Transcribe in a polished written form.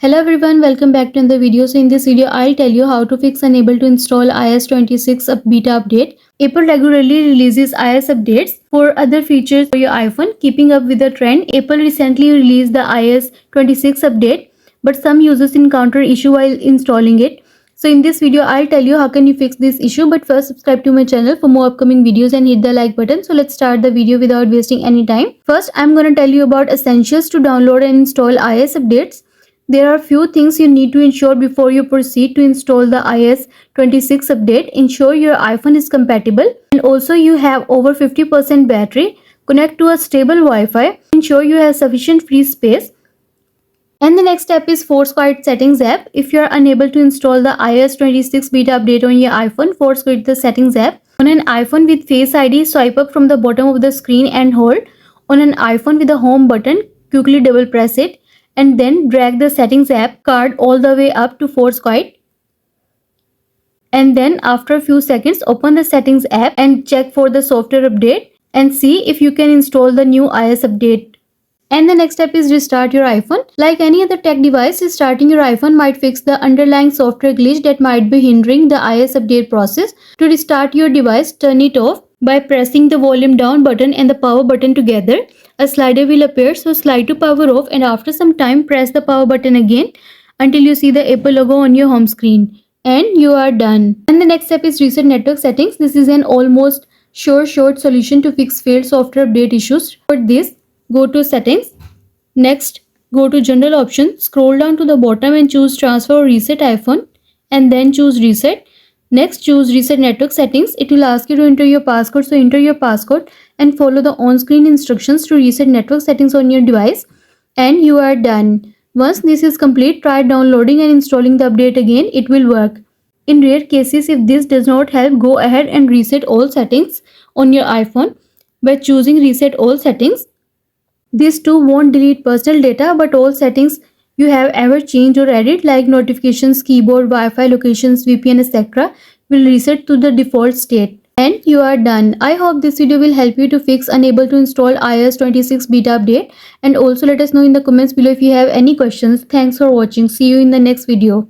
Hello everyone, welcome back to another video. So in this video, I'll tell you how to fix unable to install iOS 26 beta update. Apple regularly releases iOS updates for other features for your iPhone. Keeping up with the trend, Apple recently released the iOS 26 update, but some users encounter issue while installing it. So in this video, I'll tell you how can you fix this issue. But first, subscribe to my channel for more upcoming videos and hit the like button. So let's start the video without wasting any time. First, I'm gonna tell you about essentials to download and install iOS updates. There are few things you need to ensure before you proceed to install the iOS 26 update. Ensure your iPhone is compatible and also you have over 50% battery. Connect to a stable Wi-Fi. Ensure you have sufficient free space. And the next step is Force Quit Settings app. If you are unable to install the iOS 26 beta update on your iPhone, force quit the Settings app. On an iPhone with Face ID, swipe up from the bottom of the screen and hold. On an iPhone with a home button, quickly double press it and then drag the Settings app card all the way up to Force Quit. And then after a few seconds, open the Settings app and check for the software update and see if you can install the new iOS update. And the next step is restart your iPhone. Like any other tech device, restarting your iPhone might fix the underlying software glitch that might be hindering the iOS update process. To restart your device, turn it off by pressing the volume down button and the power button together. A slider will appear, so slide to power off and after some time press the power button again until you see the Apple logo on your home screen. And you are done. And the next step is reset network settings. This is an almost short solution to fix failed software update issues. For this, go to settings. Next, go to general option. Scroll down to the bottom and choose transfer or reset iPhone and then choose reset. Next, choose reset network settings. It will ask you to enter your passcode, so enter your passcode and follow the on-screen instructions to reset network settings on your device and you are done. Once this is complete, try downloading and installing the update again. It will work. In rare cases, if this does not help, go ahead and reset all settings on your iPhone by choosing reset all settings. This too won't delete personal data, but all settings you have ever changed or added like notifications, keyboard, Wi-Fi, locations, VPN, etc. will reset to the default state. And you are done. I hope this video will help you to fix unable to install iOS 26 beta update. And also let us know in the comments below if you have any questions. Thanks for watching. See you in the next video.